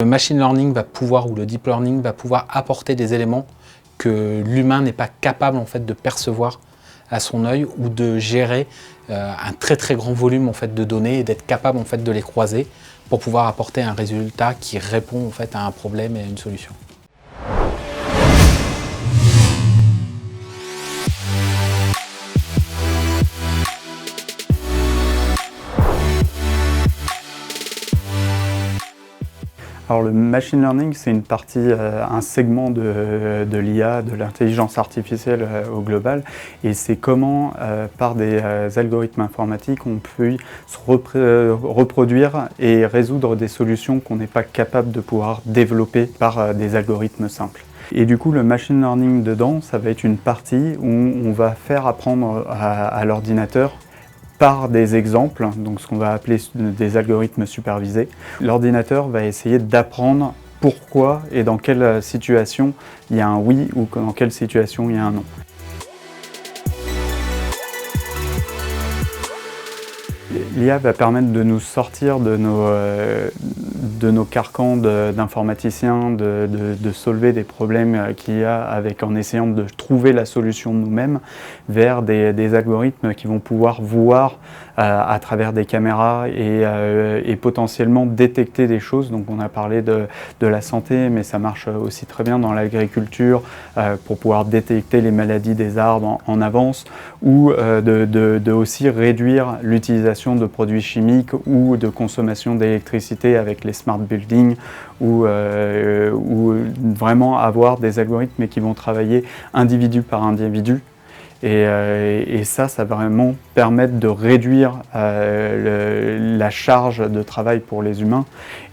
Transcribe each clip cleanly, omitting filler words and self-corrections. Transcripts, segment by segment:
Le machine learning va pouvoir, ou le deep learning va pouvoir apporter des éléments que l'humain n'est pas capable en fait de percevoir à son œil ou de gérer un très grand volume en fait de données et d'être capable en fait de les croiser pour pouvoir apporter un résultat qui répond en fait à un problème et à une solution. Alors le machine learning, c'est une partie, un segment de l'IA, de l'intelligence artificielle au global, et c'est comment, par des algorithmes informatiques, on peut se reproduire et résoudre des solutions qu'on n'est pas capable de pouvoir développer par des algorithmes simples. Et du coup, le machine learning dedans, ça va être une partie où on va faire apprendre à l'ordinateur par des exemples, donc ce qu'on va appeler des algorithmes supervisés. L'ordinateur va essayer d'apprendre pourquoi et dans quelle situation il y a un oui ou dans quelle situation il y a un non. L'IA va permettre de nous sortir de nos carcans d'informaticiens, de solver des problèmes qu'il y a en essayant de trouver la solution nous-mêmes, vers des algorithmes qui vont pouvoir voir à travers des caméras et potentiellement détecter des choses. Donc on a parlé de la santé, mais ça marche aussi très bien dans l'agriculture pour pouvoir détecter les maladies des arbres en avance, ou de aussi réduire l'utilisation de produits chimiques ou de consommation d'électricité avec les smart buildings, ou vraiment avoir des algorithmes qui vont travailler individu par individu. Et ça va vraiment permettre de réduire la charge de travail pour les humains.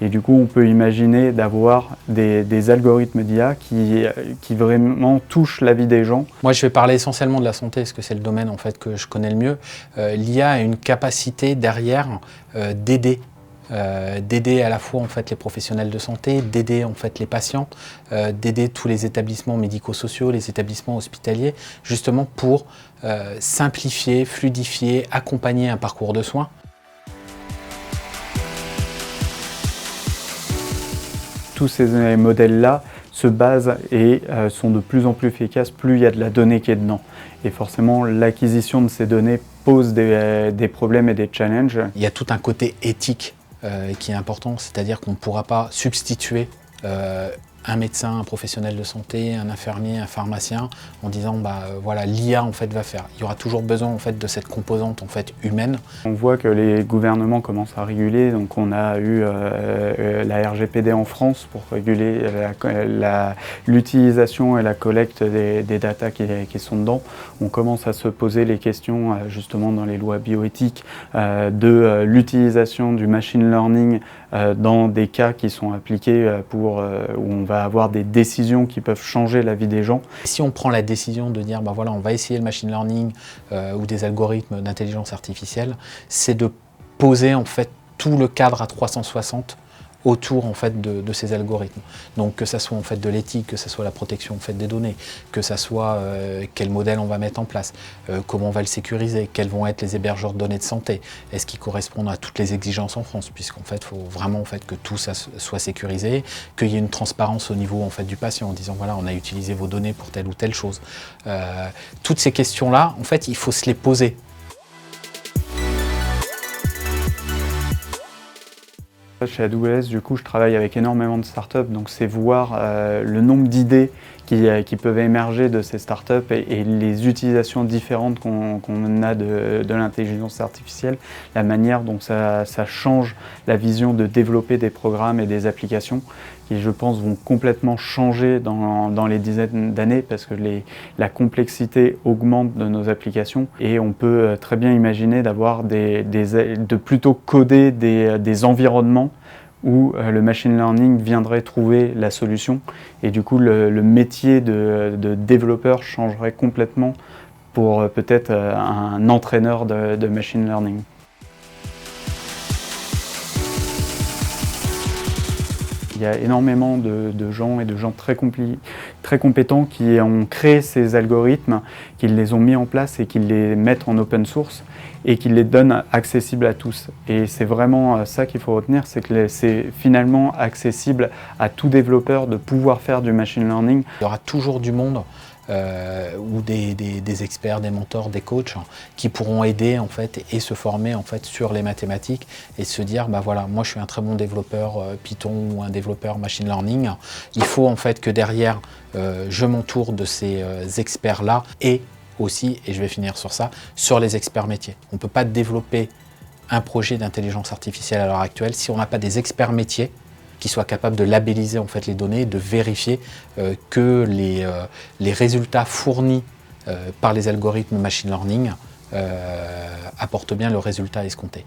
Et du coup, on peut imaginer d'avoir des algorithmes d'IA qui vraiment touchent la vie des gens. Moi, je vais parler essentiellement de la santé, parce que c'est le domaine en fait que je connais le mieux. L'IA a une capacité derrière d'aider à la fois en fait les professionnels de santé, d'aider en fait les patients, d'aider tous les établissements médico-sociaux, les établissements hospitaliers, justement pour simplifier, fluidifier, accompagner un parcours de soins. Tous ces modèles-là se basent et sont de plus en plus efficaces plus il y a de la donnée qui est dedans. Et forcément, l'acquisition de ces données pose des problèmes et des challenges. Il y a tout un côté éthique qui est important, c'est-à-dire qu'on ne pourra pas substituer un médecin, un professionnel de santé, un infirmier, un pharmacien, en disant voilà, l'IA en fait va faire. Il y aura toujours besoin en fait de cette composante en fait humaine. On voit que les gouvernements commencent à réguler, donc on a eu la RGPD en France pour réguler l'utilisation et la collecte des datas qui sont dedans. On commence à se poser les questions justement dans les lois bioéthiques de l'utilisation du machine learning dans des cas qui sont appliqués où on va avoir des décisions qui peuvent changer la vie des gens. Si on prend la décision de dire voilà, on va essayer le machine learning ou des algorithmes d'intelligence artificielle, c'est de poser en fait tout le cadre à 360 autour en fait de ces algorithmes. Donc que ça soit en fait de l'éthique, que ça soit la protection en fait des données, que ça soit quel modèle on va mettre en place, comment on va le sécuriser, quels vont être les hébergeurs de données de santé, est-ce qu'ils correspondent à toutes les exigences en France, puisqu'en fait il faut vraiment en fait que tout ça soit sécurisé, qu'il y ait une transparence au niveau en fait du patient en disant voilà, on a utilisé vos données pour telle ou telle chose. Toutes ces questions-là, en fait, il faut se les poser. Chez AWS, du coup, je travaille avec énormément de startups, donc c'est voir le nombre d'idées qui peuvent émerger de ces startups et les utilisations différentes qu'on a de l'intelligence artificielle, la manière dont ça change la vision de développer des programmes et des applications qui, je pense, vont complètement changer dans les dizaines d'années parce que la complexité augmente de nos applications et on peut très bien imaginer de plutôt coder des environnements où le machine learning viendrait trouver la solution et du coup le métier de développeur changerait complètement pour peut-être un entraîneur de machine learning. Il y a énormément de gens et de gens très compétents qui ont créé ces algorithmes, qui les ont mis en place et qui les mettent en open source et qui les donnent accessibles à tous. Et c'est vraiment ça qu'il faut retenir, c'est que c'est finalement accessible à tout développeur de pouvoir faire du machine learning. Il y aura toujours du monde ou des experts, des mentors, des coachs qui pourront aider en fait et se former en fait sur les mathématiques et se dire bah voilà, moi je suis un très bon développeur Python ou un développeur machine learning. Il faut en fait que derrière je m'entoure de ces experts là et aussi, et je vais finir sur ça, sur les experts métiers. On ne peut pas développer un projet d'intelligence artificielle à l'heure actuelle si on n'a pas des experts métiers qui soient capables de labelliser en fait les données, de vérifier que les résultats fournis par les algorithmes machine learning apportent bien le résultat escompté.